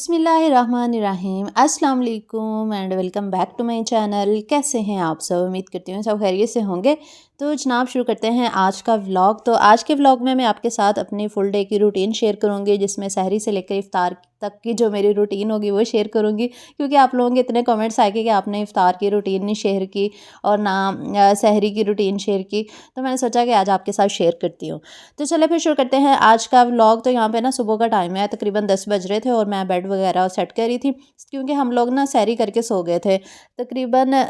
बिस्मिल्लाहिर्रहमानिर्रहीम अस्सलाम वालेकुम and welcome back to my channel. कैसे हैं आप सब? उम्मीद करती हूँ सब खैरियत से होंगे। तो जनाब शुरू करते हैं आज का व्लॉग। तो आज के व्लॉग में मैं आपके साथ अपनी फुल डे की रूटीन शेयर करूँगी, जिसमें सहरी से लेकर इफ्तार तक की जो मेरी रूटीन होगी वो शेयर करूँगी, क्योंकि आप लोगों के इतने कमेंट्स आए कि आपने इफ्तार की रूटीन नहीं शेयर की और ना सहरी की रूटीन शेयर की। तो मैंने सोचा कि आज आपके साथ शेयर करती हूँ। तो चले फिर शुरू करते हैं आज का व्लॉग। तो यहाँ पे ना सुबह का टाइम है, तकरीबन 10 बज रहे थे और मैं बेड वगैरह सेट कर रही थी, क्योंकि हम लोग ना सहरी करके सो गए थे। तकरीबन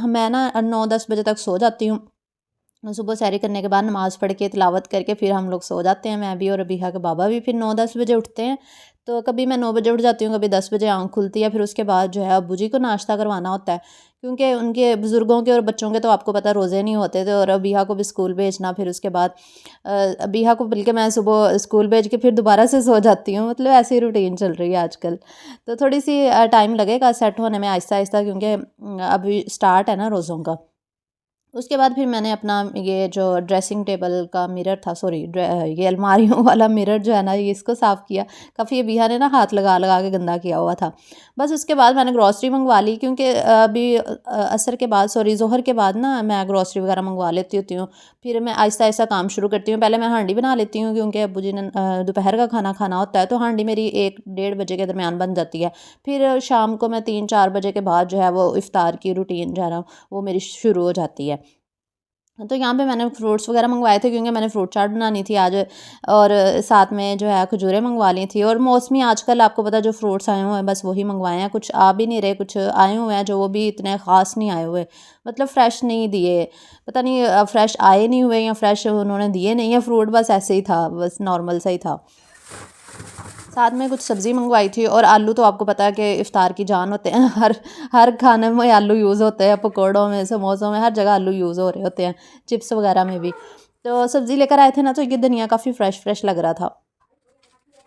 मैं ना 9-10 बजे तक सो जाती हूँ। सुबह सहरी करने के बाद नमाज़ पढ़ के तिलावत करके फिर हम लोग सो जाते हैं। मैं भी और अबीहा के बाबा भी फिर 9-10 बजे उठते हैं। तो कभी मैं 9 बजे उठ जाती हूँ, कभी 10 बजे आँख खुलती है। फिर उसके बाद जो है अब्बू जी को नाश्ता करवाना होता है, क्योंकि उनके बुज़ुर्गों के और बच्चों के तो आपको पता रोज़े नहीं होते थे, और अबीहा को भी स्कूल भेजना। फिर उसके बाद अबीहा को बल्कि मैं सुबह स्कूल भेज के फिर दोबारा से सो जाती हूँ। मतलब ऐसी रूटीन चल रही है आजकल। तो थोड़ी सी टाइम लगेगा सेट होने में आहिस्ता आहिस्ता, क्योंकि अभी स्टार्ट है ना रोज़ों का। उसके बाद फिर मैंने अपना ये जो ड्रेसिंग टेबल का मिरर था, सॉरी ये अलमारियों वाला मिरर जो है ना, ये इसको साफ़ किया। काफ़ी अबीहा ने ना हाथ लगा लगा के गंदा किया हुआ था। बस उसके बाद मैंने ग्रॉसरी मंगवा ली, क्योंकि अभी असर के बाद, सॉरी ज़ोहर के बाद ना मैं ग्रॉसरी वगैरह मंगवा लेती होती हूँ। फिर मैं आहिस्ता आहिस्ता काम शुरू करती हूँ। पहले मैं हांडी बना लेती हूँ, क्योंकि अब्बू जी ने दोपहर का खाना खाना होता है। तो हांडी मेरी 1-1:30 बजे के दरमियान बन जाती है। फिर शाम को मैं 3-4 बजे के बाद जो है वो इफ़्तार की रूटीन जो है ना वो मेरी शुरू हो जाती है। तो यहाँ पे मैंने फ्रूट्स वगैरह मंगवाए थे, क्योंकि मैंने फ्रूट चाट बनानी थी आज। और साथ में जो है खजूरें मंगवा ली थी। और मौसमी आजकल आपको पता जो फ्रूट्स आए हुए हैं बस वही मंगवाए हैं। कुछ आ भी नहीं रहे, कुछ आए हुए हैं जो वो भी इतने ख़ास नहीं आए हुए, मतलब फ़्रेश नहीं दिए। पता नहीं फ़्रेश आए नहीं हुए या फ़्रेश उन्होंने दिए नहीं, या फ्रूट बस ऐसे ही था, बस नॉर्मल सा ही था। साथ में कुछ सब्ज़ी मंगवाई थी, और आलू तो आपको पता है कि इफ़्तार की जान होते हैं। हर हर खाने में आलू यूज़ होते हैं, पकौड़ों में, समोसों में, हर जगह आलू यूज़ हो रहे होते हैं, चिप्स वगैरह में भी। तो सब्ज़ी लेकर आए थे ना, तो ये धनिया काफ़ी फ़्रेश फ़्रेश लग रहा था।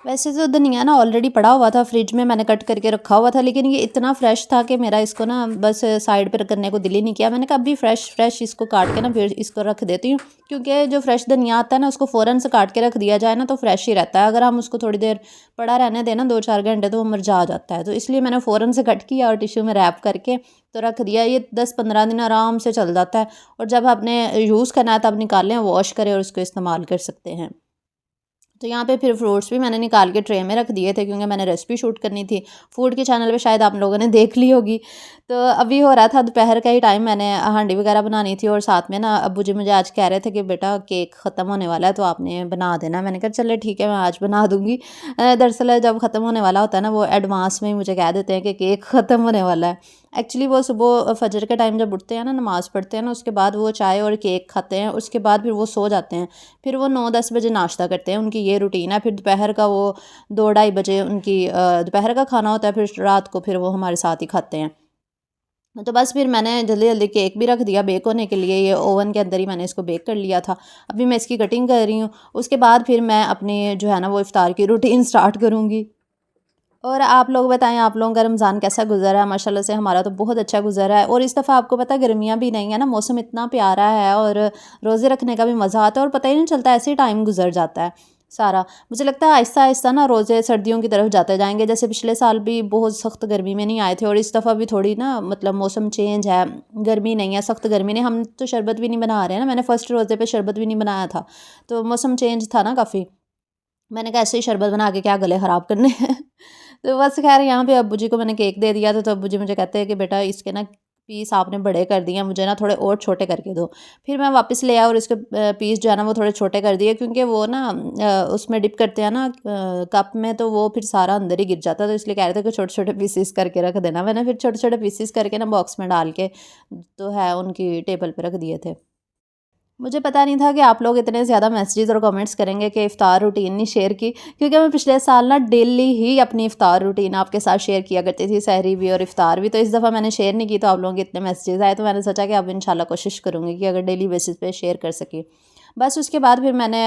वैसे तो धनिया ना ऑलरेडी पड़ा हुआ था फ्रिज में, मैंने कट करके रखा हुआ था, लेकिन ये इतना फ्रेश था कि मेरा इसको ना बस साइड पर करने को दिल ही नहीं किया। मैंने कहा अभी फ्रेश फ्रेश इसको काट के ना फिर इसको रख देती हूँ, क्योंकि जो फ्रेश धनिया आता है ना उसको फ़ौरन से काट के रख दिया जाए ना तो फ्रेश ही रहता है। अगर हम उसको थोड़ी देर पड़ा रहने दें ना, 2-4 घंटे, तो वो मुरझा जाता है। तो इसलिए मैंने फ़ौरन से कट किया और टिश्यू में रैप करके तो रख दिया। ये 10-15 दिन आराम से चल जाता है, और जब आपने यूज़ करना है तब निकालें, वॉश करें और उसको इस्तेमाल कर सकते हैं। तो यहाँ पे फिर फ्रूट्स भी मैंने निकाल के ट्रे में रख दिए थे, क्योंकि मैंने रेसिपी शूट करनी थी। फूड के चैनल पे शायद आप लोगों ने देख ली होगी। तो अभी हो रहा था दोपहर का ही टाइम, मैंने हांडी वगैरह बनानी थी, और साथ में ना अब्बू जी मुझे आज कह रहे थे कि बेटा केक ख़त्म होने वाला है तो आपने बना देना। मैंने कहा चले ठीक है, मैं आज बना दूँगी। दरअसल जब ख़त्म होने वाला होता है ना, वो एडवांस में ही मुझे कह देते हैं कि केक ख़त्म होने वाला है। एक्चुअली वो सुबह फजर के टाइम जब उठते हैं ना, नमाज़ पढ़ते हैं ना, उसके बाद वो चाय और केक खाते हैं, उसके बाद फिर वो सो जाते हैं। फिर वो 9-10 बजे नाश्ता करते हैं, उनकी ये रूटीन है। फिर दोपहर का वो 2-2:30 बजे उनकी दोपहर का खाना होता है, फिर रात को फिर वो हमारे साथ ही खाते हैं। तो बस फिर मैंने जल्दी जल्दी केक भी रख दिया बेक होने के लिए, ये ओवन के अंदर ही मैंने इसको बेक कर लिया था। अभी मैं इसकी कटिंग कर रही हूँ, उसके बाद फिर मैं अपनी जो है ना वो इफ़्तार की रूटीन स्टार्ट करूँगी। और आप लोग बताएं, आप लोगों का रमज़ान कैसा गुजरा है? माशाल्लाह से हमारा तो बहुत अच्छा गुजरा है। और इस दफ़ा आपको पता है गर्मियाँ भी नहीं है ना, मौसम इतना प्यारा है, और रोज़े रखने का भी मज़ा आता है, और पता ही नहीं चलता, ऐसे ही टाइम गुजर जाता है सारा। मुझे लगता है आहिस्ता आहिस्ता ना रोज़े सर्दियों की तरफ जाते जाएंगे। जैसे पिछले साल भी बहुत सख्त गर्मी में नहीं आए थे, और इस दफ़ा भी थोड़ी ना मतलब मौसम चेंज है, गर्मी नहीं है, सख्त गर्मी नहीं। हम तो शरबत भी नहीं बना रहे हैं ना, मैंने फ़र्स्ट रोज़े पे शरबत भी नहीं बनाया था, तो मौसम चेंज था ना काफ़ी। मैंने कहा ऐसे ही शरबत बना के क्या गले ख़राब करने हैं। तो बस खैर यहाँ पे अब्बू जी को मैंने केक दे दिया था, तो अब्बू जी मुझे कहते हैं कि बेटा इसके ना पीस आपने बड़े कर दिए हैं, मुझे ना थोड़े और छोटे करके दो। फिर मैं वापस ले आया और इसके पीस जो है ना वो थोड़े छोटे कर दिए, क्योंकि वो ना उसमें डिप करते हैं ना कप में, तो वो फिर सारा अंदर ही गिर जाता है। तो इसलिए कह रहे थे कि छोटे छोटे पीसीस करके रख देना। मैंने फिर छोटे छोटे पीसीस करके ना बॉक्स में डाल के तो है उनकी टेबल पर रख दिए थे। मुझे पता नहीं था कि आप लोग इतने ज़्यादा मैसेजेस और कमेंट्स करेंगे कि इफ़्तार रूटीन नहीं शेयर की, क्योंकि मैं पिछले साल ना डेली ही अपनी इफ़्तार रूटीन आपके साथ शेयर किया करती थी, सहरी भी और इफ़्तार भी। तो इस दफ़ा मैंने शेयर नहीं की, तो आप लोगों के इतने मैसेजेस आए, तो मैंने सोचा कि अब इंशाल्लाह कोशिश करूँगी कि अगर डेली बेसिस पे शेयर कर सकी। बस उसके बाद फिर मैंने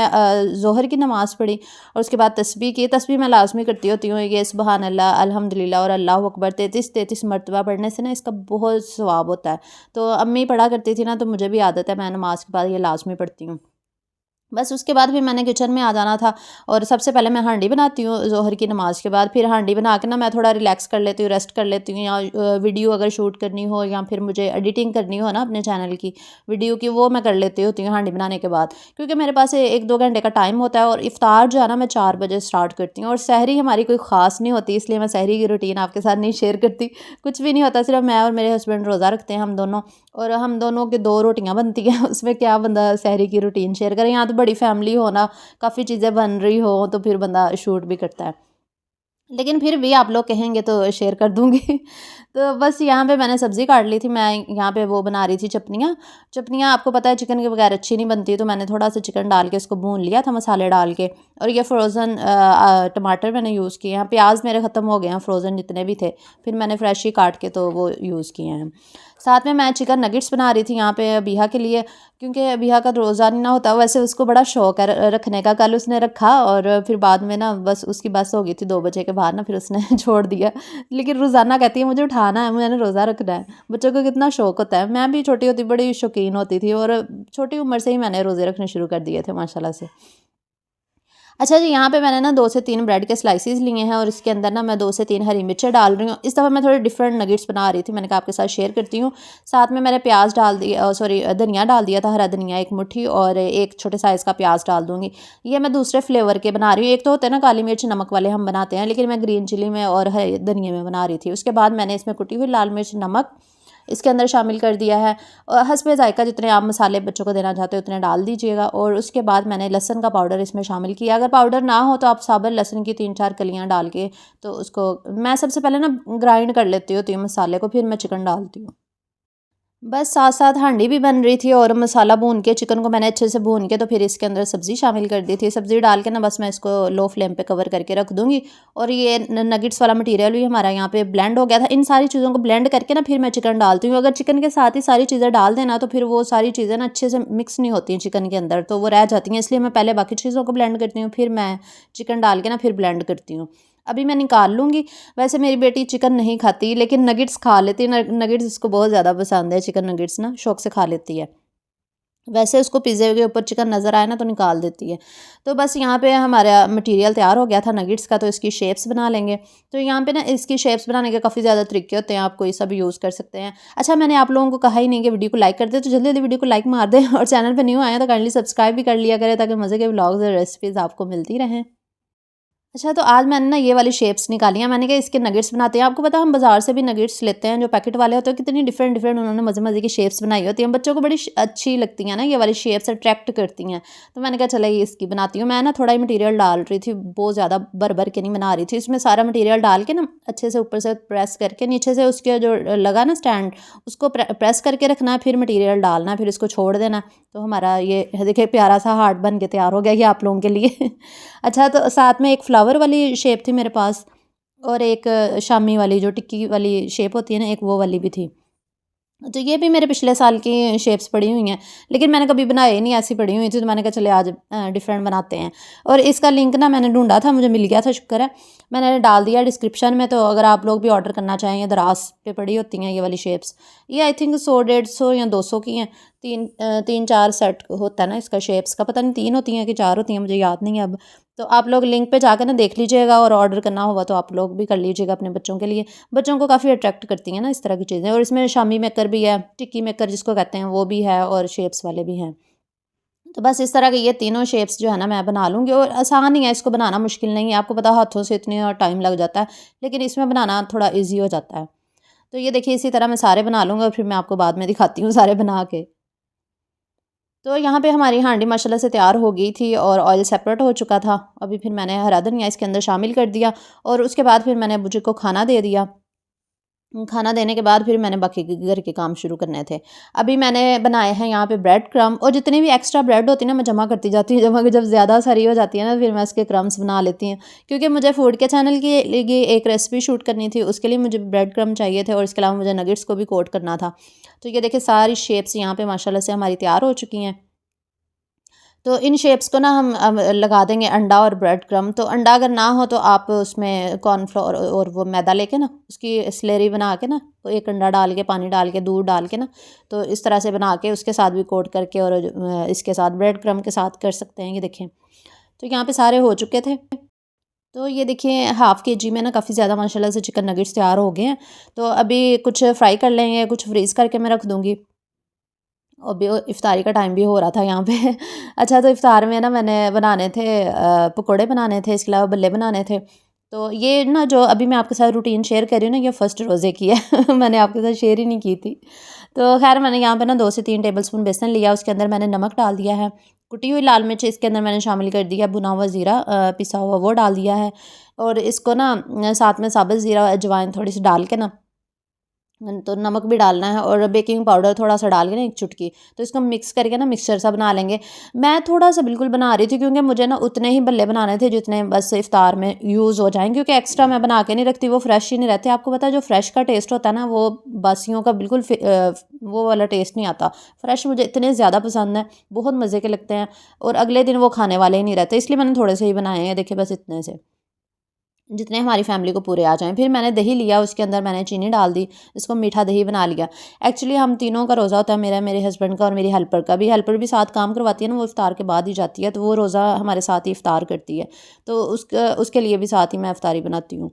ज़ोहर की नमाज़ पढ़ी, और उसके बाद तस्बीह की। तस्बीह मैं लाज़मी करती होती हूँ, ये सुबहान अल्लाह, अल्हम्दुलिल्लाह और अल्लाहु अकबर 33-33 मरतबा पढ़ने से ना इसका बहुत सवाब होता है। तो अम्मी पढ़ा करती थी ना, तो मुझे भी आदत है, मैं नमाज़ के बाद ये लाज़मी पढ़ती हूँ। बस उसके बाद फिर मैंने किचन में आ जाना था और सबसे पहले मैं हांडी बनाती हूँ ज़ोहर की नमाज़ के बाद। फिर हांडी बना के ना मैं थोड़ा रिलैक्स कर लेती हूँ, रेस्ट कर लेती हूँ, या वीडियो अगर शूट करनी हो या फिर मुझे एडिटिंग करनी हो ना अपने चैनल की वीडियो की, वो मैं कर लेती होती हूँ हांडी बनाने के बाद, क्योंकि मेरे पास 1-2 घंटे का टाइम होता है। और इफ्तार जो है ना मैं 4 बजे स्टार्ट करती हूँ, और सहरी हमारी कोई ख़ास नहीं होती, इसलिए मैं सहरी की रूटीन आपके साथ नहीं शेयर करती। कुछ भी नहीं होता, सिर्फ मैं और मेरे हस्बैंड रोज़ा रखते हैं हम दोनों, और हम दोनों की 2 रोटियाँ बनती हैं उसमें क्या बंदा सहरी की रूटीन शेयर करे। यहाँ तो बड़ी फैमिली हो ना, काफ़ी चीज़ें बन रही हो तो फिर बंदा शूट भी करता है, लेकिन फिर भी आप लोग कहेंगे तो शेयर कर दूँगी। तो बस यहाँ पे मैंने सब्ज़ी काट ली थी, मैं यहाँ पे वो बना रही थी चटनियाँ। चटनियाँ आपको पता है चिकन के बगैर अच्छी नहीं बनती, तो मैंने थोड़ा सा चिकन डाल के इसको भून लिया था मसाले डाल के। और ये फ्रोज़न टमाटर मैंने यूज़ किए हैं, प्याज मेरे ख़त्म हो गए हैं फ्रोज़न जितने भी थे, फिर मैंने फ्रेश ही काट के तो वो यूज़ किए हैं। साथ में मैं चिकन नगेट्स बना रही थी यहाँ पे अबिहा के लिए, क्योंकि अबिहा का रोज़ा नहीं ना होता, वैसे उसको बड़ा शौक है रखने का। कल उसने रखा और फिर बाद में ना बस उसकी बस हो गई थी 2 बजे के बाद ना, फिर उसने छोड़ दिया। लेकिन रोज़ाना कहती है मुझे उठाना है, मैंने रोज़ा रखना है। बच्चों को कितना शौक होता है। मैं भी छोटी होती बड़ी शौकीन होती थी, और छोटी उम्र से ही मैंने रोज़े रखने शुरू कर दिए थे माशाल्लाह से। अच्छा जी, यहाँ पे मैंने ना 2 से 3 ब्रेड के स्लाइसेस लिए हैं, और इसके अंदर ना मैं 2 से 3 हरी मिर्चें डाल रही हूँ। इस दफ़ा मैं थोड़े डिफरेंट नगेट्स बना रही थी, मैंने कहा आपके साथ शेयर करती हूँ। साथ में मैंने प्याज डाल दिया, सॉरी धनिया डाल दिया था, हरा धनिया 1 मुट्ठी, और एक छोटे साइज़ का प्याज डाल दूँगी। ये मैं दूसरे फ्लेवर के बना रही हूँ। एक तो होते हैं ना काली मिर्च नमक वाले हम बनाते हैं, लेकिन मैं ग्रीन चिली में और हरे धनिये में बना रही थी। उसके बाद मैंने इसमें कुटी हुई लाल मिर्च, नमक इसके अंदर शामिल कर दिया है, और हस्बे ज़ायक़ा जितने आप मसाले बच्चों को देना चाहते हो उतने डाल दीजिएगा। और उसके बाद मैंने लहसुन का पाउडर इसमें शामिल किया। अगर पाउडर ना हो तो आप साबुत लहसुन की 3-4 कलियाँ डाल के, तो उसको मैं सबसे पहले ना ग्राइंड कर लेती होती हूँ मसाले को, फिर मैं चिकन डालती हूँ। बस साथ-साथ हांडी भी बन रही थी, और मसाला भून के चिकन को मैंने अच्छे से भून के तो फिर इसके अंदर सब्ज़ी शामिल कर दी थी। सब्ज़ी डाल के ना बस मैं इसको लो फ्लेम पे कवर करके रख दूँगी। और ये नगेट्स वाला मटीरियल भी हमारा यहाँ पे ब्लेंड हो गया था। इन सारी चीज़ों को ब्लेंड करके ना फिर मैं चिकन डालती हूँ। अगर चिकन के साथ ही सारी चीज़ें डाल देना तो फिर वो सारी चीज़ें ना अच्छे से मिक्स नहीं होती हैं चिकन के अंदर, तो वो रह जाती हैं। इसलिए मैं पहले बाकी चीज़ों को ब्लेंड करती हूँ, फिर मैं चिकन डाल के ना फिर ब्लेंड करती हूँ। अभी मैं निकाल लूँगी। वैसे मेरी बेटी चिकन नहीं खाती, लेकिन नगेट्स खा लेती है। नगेट्स इसको बहुत ज़्यादा पसंद है, चिकन नगेट्स ना शौक से खा लेती है। वैसे उसको पिज़्ज़े के ऊपर चिकन नज़र आए ना तो निकाल देती है। तो बस यहाँ पे हमारा मटीरियल तैयार हो गया था नगेट्स का, तो इसकी शेप्स बना लेंगे। तो यहाँ पे ना इसकी शेप्स बनाने के काफ़ी ज़्यादा तरीके होते हैं, आप कोई सा भी यूज़ कर सकते हैं। अच्छा, मैंने आप लोगों को कहा ही नहीं कि वीडियो को लाइक कर दें, तो जल्दी-जल्दी वीडियो को लाइक मार दें, और चैनल पे न्यू आए हैं तो काइंडली सब्सक्राइब भी कर लिया करें, ताकि मज़े के व्लॉग्स और रेसिपीज़ आपको मिलती रहें। अच्छा, तो आज मैंने ना ये वाली शेप्स निकाली हैं। मैंने कहा इसके नगेट्स बनाते हैं। आपको पता है हम बाज़ार से भी नगेट्स लेते हैं जो पैकेट वाले होते हैं, कितनी डिफरेंट डिफरेंट उन्होंने मज़े-मज़े की शेप्स बनाई होती हैं। बच्चों को बड़ी अच्छी लगती हैं ना ये वाली शेप्स, अट्रैक्ट करती हैं। तो मैंने कहा चलो ये इसकी बनाती हूँ। मैं ना थोड़ा ही मटीरियल डाल रही थी, बहुत ज़्यादा भर-भर के नहीं बना रही थी। इसमें सारा मटीरियल डाल के ना अच्छे से ऊपर से प्रेस करके, नीचे से उसके जो लगा ना स्टैंड, उसको प्रेस करके रखना है, फिर मटीरियल डालना है, फिर इसको छोड़ देना। तो हमारा ये देखिए प्यारा सा हार्ट बन के तैयार हो गया ये आप लोगों के लिए। अच्छा, तो साथ में एक फ्लावर वाली शेप थी मेरे पास, और एक शामी वाली जो टिक्की वाली शेप होती है ना, एक वो वाली भी थी। तो ये भी मेरे पिछले साल की शेप्स पड़ी हुई हैं, लेकिन मैंने कभी बनाए ही नहीं, ऐसी पड़ी हुई थी, तो मैंने कहा चले आज डिफरेंट बनाते हैं। और इसका लिंक ना मैंने ढूंढा था, मुझे मिल गया था, शुक्र है। मैंने डाल दिया डिस्क्रिप्शन में, तो अगर आप लोग भी ऑर्डर करना चाहें, ये दराज पे पड़ी होती हैं ये वाली शेप्स। ये आई थिंक 100-150 या 200 की हैं। 3-4 सेट होता है ना इसका शेप्स का, पता नहीं 3 होती हैं कि 4 होती हैं, मुझे याद नहीं है अब। तो आप लोग लिंक पे जाकर ना देख लीजिएगा, और ऑर्डर करना होगा तो आप लोग भी कर लीजिएगा अपने बच्चों के लिए। बच्चों को काफ़ी अट्रैक्ट करती हैं ना इस तरह की चीज़ें। और इसमें शामी मेकर भी है, टिक्की मेकर जिसको कहते हैं वो भी है, और शेप्स वाले भी हैं। तो बस इस तरह के ये तीनों शेप्स जो है ना मैं बना लूँगी, और आसान ही है, इसको बनाना मुश्किल नहीं है। आपको पता हाथों से इतने टाइम लग जाता है, लेकिन इसमें बनाना थोड़ा ईजी हो जाता है। तो ये देखिए इसी तरह मैं सारे बना लूँगी, और फिर मैं आपको बाद में दिखाती हूँ सारे बना के। तो यहाँ पे हमारी हांडी माशाल्लाह से तैयार हो गई थी, और ऑयल सेपरेट हो चुका था। अभी फिर मैंने हरा धनिया इसके अंदर शामिल कर दिया, और उसके बाद फिर मैंने बुजुर्ग को खाना दे दिया। खाना देने के बाद फिर मैंने बाकी के घर के काम शुरू करने थे। अभी मैंने बनाए हैं यहाँ पे ब्रेड क्रम्ब, और जितनी भी एक्स्ट्रा ब्रेड होती है ना मैं जमा करती जाती हूँ। जब ज़्यादा सारी हो जाती है ना, फिर मैं उसके क्रम्ब्स बना लेती हूँ, क्योंकि मुझे फूड के चैनल के लिए एक रेसिपी शूट करनी थी, उसके लिए मुझे ब्रेड क्रम्ब चाहिए थे, और इसके अलावा मुझे नगेट्स को भी कोट करना था। तो ये देखिए सारी शेप्स यहाँ पे माशाल्लाह से हमारी तैयार हो चुकी हैं। तो इन शेप्स को ना हम लगा देंगे अंडा और ब्रेड क्रम्ब। तो अंडा अगर ना हो तो आप उसमें कॉर्नफ्लोर और वो मैदा लेके ना उसकी स्लेरी बना के ना, तो एक अंडा डाल के, पानी डाल के, दूध डाल के ना, तो इस तरह से बना के उसके साथ भी कोट करके और इसके साथ ब्रेड क्रम्ब के साथ कर सकते हैं। ये देखें, तो यहाँ पे सारे हो चुके थे। तो ये देखिए हाफ़ केजी में ना काफ़ी ज़्यादा माशाल्लाह से चिकन नगेट्स तैयार हो गए हैं। तो अभी कुछ फ्राई कर लेंगे, कुछ फ्रीज़ करके मैं रख दूँगी। अभी इफ्तारी का टाइम भी हो रहा था यहाँ पे। अच्छा, तो इफ्तार में ना मैंने बनाने थे पकोड़े बनाने थे, इसके अलावा बल्ले बनाने थे। तो ये ना जो अभी मैं आपके साथ रूटीन शेयर कर रही हूँ ना, ये फ़र्स्ट रोज़े की है। मैंने आपके साथ शेयर ही नहीं की थी। तो ख़ैर मैंने यहाँ पे ना 2 से 3 टेबलस्पून बेसन लिया, उसके अंदर मैंने नमक डाल दिया है, कुटी हुई लाल मिर्च इसके अंदर मैंने शामिल कर दिया, भुना हुआ ज़ीरा पिसा हुआ वो डाल दिया है, और इसको ना साथ में साबुत ज़ीरा, अजवाइन थोड़ी सी डाल के ना, तो नमक भी डालना है और बेकिंग पाउडर थोड़ा सा डाल के ना, एक चुटकी, तो इसको मिक्स करके ना मिक्सचर सा बना लेंगे। मैं थोड़ा सा बिल्कुल बना रही थी क्योंकि मुझे ना उतने ही बल्ले बनाने थे जितने बस इफ्तार में यूज़ हो जाएँ, क्योंकि एक्स्ट्रा मैं बना के नहीं रखती, वो फ्रेश ही नहीं रहते। आपको पता है जो फ्रेश का टेस्ट होता है ना, वो बासियों का बिल्कुल वो वाला टेस्ट नहीं आता। फ्रेश मुझे इतने ज़्यादा पसंद है, बहुत मज़े के लगते हैं, और अगले दिन वो खाने वाले ही नहीं रहते, इसलिए मैंने थोड़े से ही बनाए हैं। देखिए बस इतने से, जितने हमारी फैमिली को पूरे आ जाएँ। फिर मैंने दही लिया, उसके अंदर मैंने चीनी डाल दी, इसको मीठा दही बना लिया। एक्चुअली हम तीनों का रोज़ा होता है, मेरा, मेरे हस्बैंड का और मेरी हेल्पर का भी। हेल्पर भी साथ काम करवाती है ना, वो इफ्तार के बाद ही जाती है, तो वो रोज़ा हमारे साथ ही इफ्तार करती है। तो उसके लिए भी साथ ही मैं इफ्तारी बनाती हूँ।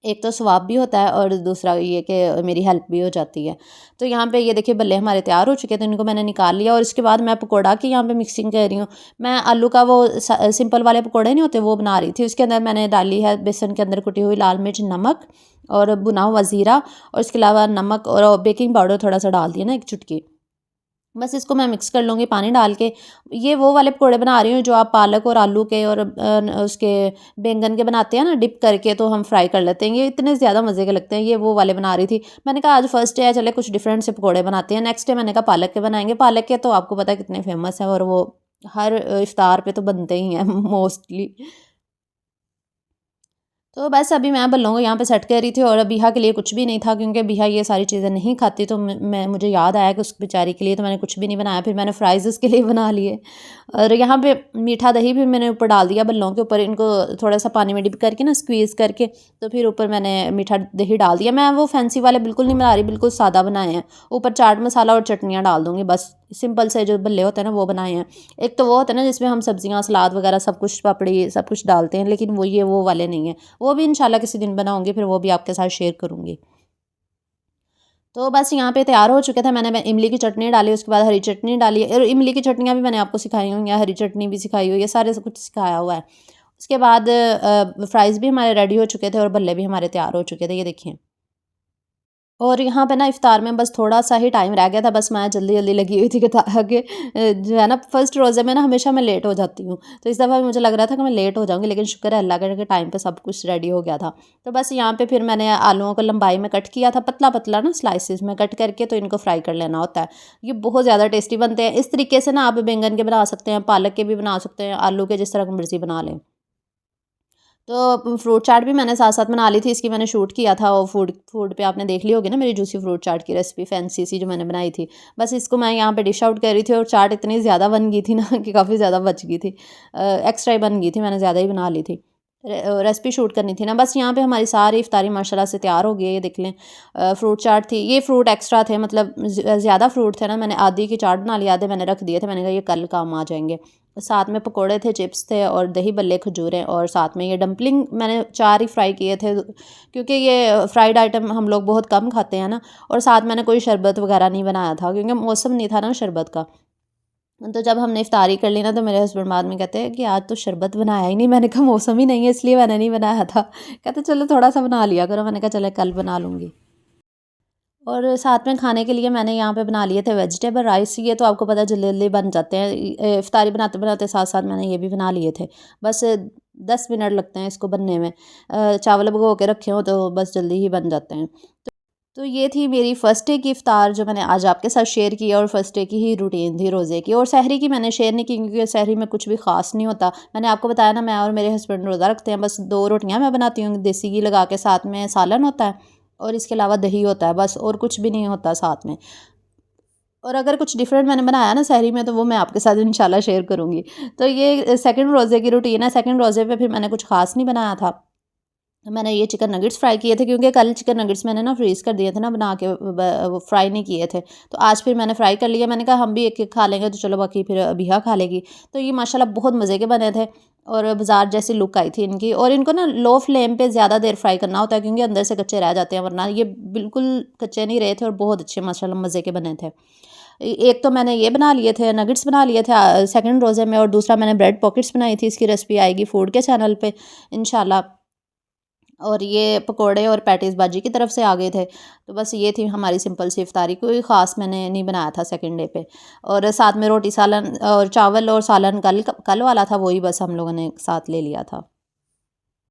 एक तो सवाब भी होता है और दूसरा ये कि मेरी हेल्प भी हो जाती है। तो यहाँ पे ये देखिए बल्ले हमारे तैयार हो चुके थे, इनको मैंने निकाल लिया, और इसके बाद मैं पकोड़ा की यहाँ पे मिक्सिंग कर रही हूँ। मैं आलू का वो सिंपल वाले पकोड़े नहीं होते, वो बना रही थी। उसके अंदर मैंने डाली है बेसन के अंदर कुटी हुई लाल मिर्च, नमक और भुना हुआ ज़ीरा, और इसके अलावा नमक और बेकिंग पाउडर थोड़ा सा डाल दिया ना, एक चुटकी। बस इसको मैं मिक्स कर लूँगी पानी डाल के। ये वो वाले पकौड़े बना रही हूँ जो आप पालक और आलू के और उसके बैंगन के बनाते हैं ना, डिप करके तो हम फ्राई कर लेते हैं। ये इतने ज़्यादा मज़े के लगते हैं, ये वो वाले बना रही थी। मैंने कहा आज फर्स्ट डे है, चले कुछ डिफरेंट से पकौड़े बनाते हैं। नेक्स्ट डे मैंने कहा पालक के बनाएंगे। पालक के तो आपको पता है कितने फेमस हैं, और वो हर इफ्तार पे तो बनते ही हैं मोस्टली। तो बस अभी मैं बल्लों को यहाँ पे सेट कर रही थी, और बिहा के लिए कुछ भी नहीं था क्योंकि बिहा ये सारी चीज़ें नहीं खाती। तो मुझे याद आया कि उस बेचारी के लिए तो मैंने कुछ भी नहीं बनाया। फिर मैंने फ्राइज़ उसके लिए बना लिए, और यहाँ पे मीठा दही भी मैंने ऊपर डाल दिया बल्लों के ऊपर। इनको थोड़ा सा पानी में डिप करके ना, स्क्वीज़ करके, तो फिर ऊपर मैंने मीठा दही डाल दिया। मैं वो फैंसी वाले बिल्कुल नहीं बना रही, बिल्कुल सादा बनाए हैं। ऊपर चाट मसाला और चटनियाँ डाल दूँगी, बस सिंपल से जो बल्ले होते हैं ना वो बनाए हैं। एक तो वो होता है ना जिसमें हम सब्जियाँ, सलाद वगैरह सब कुछ, पापड़ी सब कुछ डालते हैं, लेकिन वो वाले नहीं है। वो भी इंशाल्लाह किसी दिन बनाऊँगी, फिर वो भी आपके साथ शेयर करूँगी। तो बस यहाँ पे तैयार हो चुके थे। मैं इमली की चटनी डाली, उसके बाद हरी चटनी डाली, और इमली की चटनियाँ भी मैंने आपको सिखाई हुई हैं, हरी चटनी भी सिखाई हुई है, सारे सब कुछ सिखाया हुआ है। उसके बाद फ्राइज़ भी हमारे रेडी हो चुके थे और बल्ले भी हमारे तैयार हो चुके थे, ये देखिए। और यहाँ पे ना इफ्तार में बस थोड़ा-सा ही टाइम रह गया था, बस मैं जल्दी-जल्दी लगी हुई थी कि ताकि जो है ना, फर्स्ट रोज़े में ना हमेशा मैं लेट हो जाती हूँ। तो इस दफ़ा भी मुझे लग रहा था कि मैं लेट हो जाऊँगी, लेकिन शुक्र है अल्लाह का कि टाइम पे सब कुछ रेडी हो गया था। तो बस यहाँ पे फिर मैंने आलूओं को लंबाई में कट किया था, पतला-पतला ना स्लाइसेस में कट करके, तो इनको फ्राई कर लेना होता है। ये बहुत ज़्यादा टेस्टी बनते हैं। इस तरीके से ना आप बैंगन के बना सकते हैं, पालक के भी बना सकते हैं, आलू के, जिस तरह की मर्ज़ी बना लें। तो फ्रूट चाट भी मैंने साथ-साथ बना ली थी, इसकी मैंने शूट किया था, और फूड फूड पे आपने देख ली होगी ना मेरी जूसी फ्रूट चाट की रेसिपी, फैंसी सी जो मैंने बनाई थी। बस इसको मैं यहाँ पे डिश आउट कर रही थी, और चाट इतनी ज़्यादा बन गई थी ना कि काफ़ी ज़्यादा बच गई थी। एक्स्ट्रा ही बन गई थी, मैंने ज़्यादा ही बना ली थी। रेसिपी शूट करनी थी ना, बस यहाँ पे हमारी सारी इफ्तारी माशाल्लाह से तैयार हो गई है, ये देख लें। फ्रूट चाट थी, ये फ्रूट एक्स्ट्रा थे, मतलब ज़्यादा फ्रूट थे ना, मैंने आधी की चाट बना ली, आधे मैंने रख दिए थे, मैंने कहा ये कल काम आ जाएँगे। साथ में पकोड़े थे, चिप्स थे, और दही बल्ले, खजूरें, और साथ में ये डंपलिंग मैंने 4 ही फ्राई किए थे, क्योंकि ये फ्राइड आइटम हम लोग बहुत कम खाते हैं ना। और साथ मैंने कोई शरबत वगैरह नहीं बनाया था क्योंकि मौसम नहीं था ना शरबत का। तो जब हमने इफ्तारी कर ली ना, तो मेरे हस्बैंड बाद में कहते हैं कि आज तो शरबत बनाया ही नहीं। मैंने कहा मौसम ही नहीं है, इसलिए मैंने नहीं बनाया था। कहते चलो थोड़ा सा बना लिया करो। मैंने कहा चले कल बना लूँगी। और साथ में खाने के लिए मैंने यहाँ पे बना लिए थे वेजिटेबल राइस। ये तो आपको पता है जल्दी-जल्दी बन जाते हैं। इफ्तारी बनाते-बनाते साथ-साथ मैंने ये भी बना लिए थे। बस 10 मिनट लगते हैं इसको बनने में। चावल भिगो के रखे हों तो बस जल्दी ही बन जाते हैं। तो ये थी मेरी फर्स्ट डे की इफ्तार जो मैंने आज आपके साथ शेयर की, और फर्स्ट डे की ही रूटीन थी रोज़े की। और सहरी की मैंने शेयर नहीं की क्योंकि सहरी में कुछ भी ख़ास नहीं होता। मैंने आपको बताया ना, मैं और मेरे हस्बैंड रोज़ा रखते हैं, बस 2 रोटियाँ मैं बनाती हूँ देसी घी लगा के, साथ में सालन होता है, और इसके अलावा दही होता है बस, और कुछ भी नहीं होता साथ में। और अगर कुछ डिफरेंट मैंने बनाया ना सहरी में तो वो मैं आपके साथ इंशाल्लाह शेयर करूँगी। तो ये सेकंड रोज़े की रूटीन है। सेकंड रोज़े पे फिर मैंने कुछ ख़ास नहीं बनाया था। मैंने ये चिकन नगेट्स फ्राई किए थे क्योंकि कल चिकन नगेट्स मैंने ना फ्रीज़ कर दिए थे ना बना के, वो फ्राई नहीं किए थे। तो आज फिर मैंने फ्राई कर लिया। मैंने कहा हम भी एक-एक खा लेंगे तो चलो बाकी फिर अबिहा खा लेगी। तो ये माशाल्लाह बहुत मज़े के बने थे और बाज़ार जैसी लुक आई थी इनकी। और इनको ना लो फ्लेम पे ज़्यादा देर फ्राई करना होता है क्योंकि अंदर से कच्चे रह जाते हैं, वरना ये बिल्कुल कच्चे नहीं रहे थे और बहुत अच्छे माशाल्लाह मज़े के बने थे। एक तो मैंने ये बना लिए थे, नगेट्स बना लिए थे सेकंड रोज़े में, और दूसरा मैंने ब्रेड पॉकेट्स बनाई थी। इसकी रेसिपी आएगी फूड के चैनल पे इंशाल्लाह। और ये पकोड़े और पैटीज़ बाजी की तरफ से आ गए थे। तो बस ये थी हमारी सिंपल सी इफ्तारी, कोई ख़ास मैंने नहीं बनाया था सेकंड डे पे। और साथ में रोटी सालन और चावल और सालन कल वाला था, वही बस हम लोगों ने साथ ले लिया था।